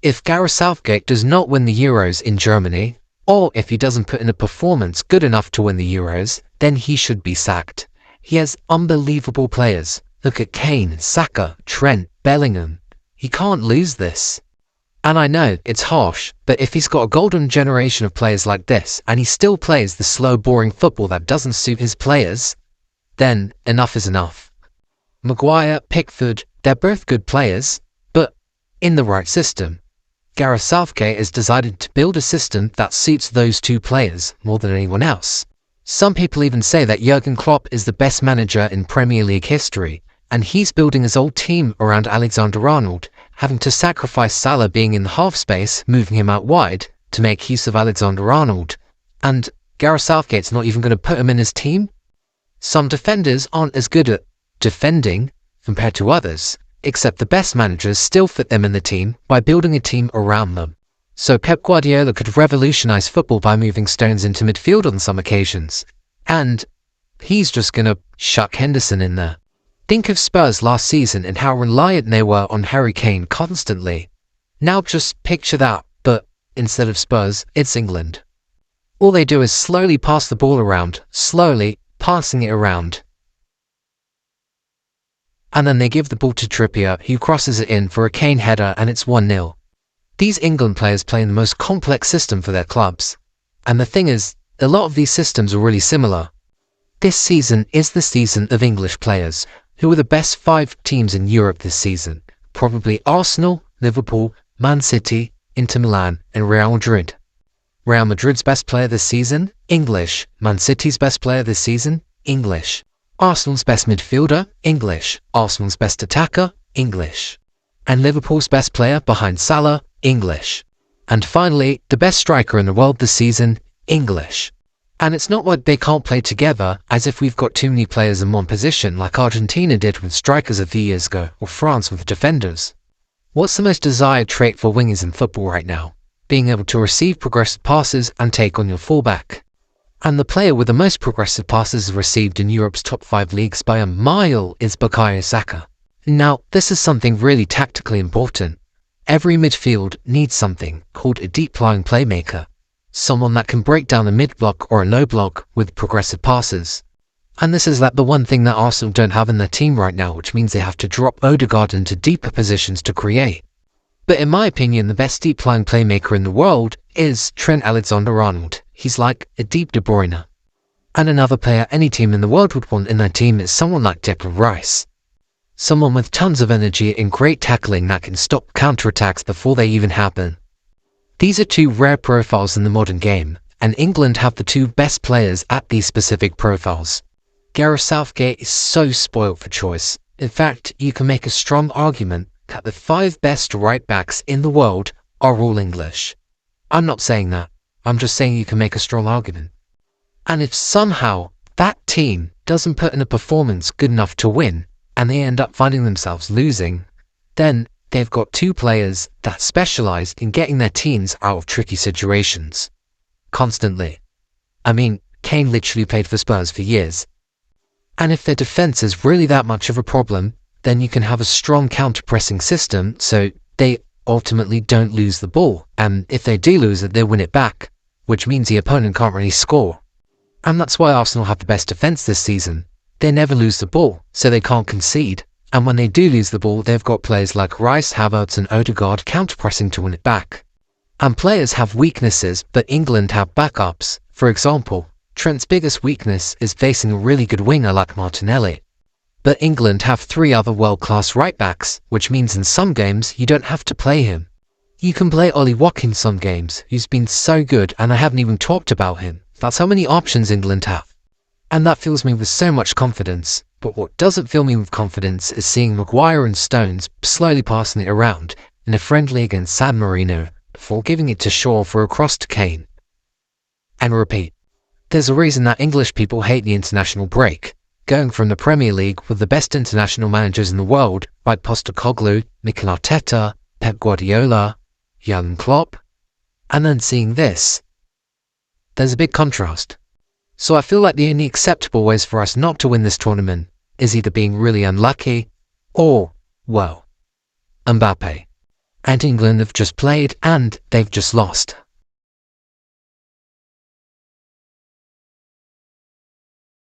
If Gareth Southgate does not win the Euros in Germany, or if he doesn't put in a performance good enough to win the Euros, then he should be sacked. He has unbelievable players. Look at Kane, Saka, Trent, Bellingham. He can't lose this. And I know, it's harsh, but if he's got a golden generation of players like this, and he still plays the slow, boring football that doesn't suit his players, then enough is enough. Maguire, Pickford, they're both good players, but in the right system. Gareth Southgate has decided to build a system that suits those two players more than anyone else. Some people even say that Jurgen Klopp is the best manager in Premier League history, and he's building his old team around Alexander-Arnold, having to sacrifice Salah being in the half space, moving him out wide, to make use of Alexander-Arnold. And Gareth Southgate's not even going to put him in his team? Some defenders aren't as good at defending compared to others, except the best managers still fit them in the team by building a team around them. So Pep Guardiola could revolutionize football by moving Stones into midfield on some occasions. And he's just going to chuck Henderson in there. Think of Spurs last season and how reliant they were on Harry Kane constantly. Now just picture that, but instead of Spurs, it's England. All they do is slowly pass the ball around, slowly passing it around. And then they give the ball to Trippier, who crosses it in for a Kane header, and it's 1-0. These England players play in the most complex system for their clubs. And the thing is, a lot of these systems are really similar. This season is the season of English players. Who are the best 5 teams in Europe this season? Probably Arsenal, Liverpool, Man City, Inter Milan, and Real Madrid. Real Madrid's best player this season? English. Man City's best player this season? English. Arsenal's best midfielder? English. Arsenal's best attacker? English. And Liverpool's best player behind Salah? English. And finally, the best striker in the world this season? English. And it's not like they can't play together, as if we've got too many players in one position like Argentina did with strikers a few years ago, or France with defenders. What's the most desired trait for wingers in football right now? Being able to receive progressive passes and take on your fullback. And the player with the most progressive passes received in Europe's top 5 leagues by a mile is Bukayo Saka. Now, this is something really tactically important. Every midfield needs something called a deep-lying playmaker. Someone that can break down a mid-block or a low-block with progressive passes. And this is like the one thing that Arsenal don't have in their team right now, which means they have to drop Odegaard into deeper positions to create. But in my opinion, the best deep-lying playmaker in the world is Trent Alexander-Arnold. He's like a deep De Bruyne. And another player any team in the world would want in their team is someone like Declan Rice. Someone with tons of energy and great tackling that can stop counterattacks before they even happen. These are 2 rare profiles in the modern game, and England have the 2 best players at these specific profiles. Gareth Southgate is so spoilt for choice. In fact, you can make a strong argument that the 5 best right-backs in the world are all English. I'm not saying that. I'm just saying you can make a strong argument. And if somehow that team doesn't put in a performance good enough to win, and they end up finding themselves losing, then they've got 2 players that specialize in getting their teams out of tricky situations. Constantly. I mean, Kane literally played for Spurs for years. And if their defense is really that much of a problem, then you can have a strong counter-pressing system so they ultimately don't lose the ball. And if they do lose it, they win it back, which means the opponent can't really score. And that's why Arsenal have the best defense this season. They never lose the ball, so they can't concede. And when they do lose the ball, they've got players like Rice, Havertz and Odegaard counter-pressing to win it back. And players have weaknesses, but England have backups. For example, Trent's biggest weakness is facing a really good winger like Martinelli. But England have 3 other world-class right-backs, which means in some games you don't have to play him. You can play Ollie Watkins some games, who's been so good, and I haven't even talked about him. That's how many options England have. And that fills me with so much confidence. But what doesn't fill me with confidence is seeing Maguire and Stones slowly passing it around in a friendly against San Marino before giving it to Shaw for a cross to Kane. And repeat. There's a reason that English people hate the international break. Going from the Premier League with the best international managers in the world, like Postecoglou, Mikel Arteta, Pep Guardiola, Jurgen Klopp, and then seeing this. There's a big contrast. So I feel like the only acceptable ways for us not to win this tournament is either being really unlucky or, well, Mbappe. and England have just played and they've just lost.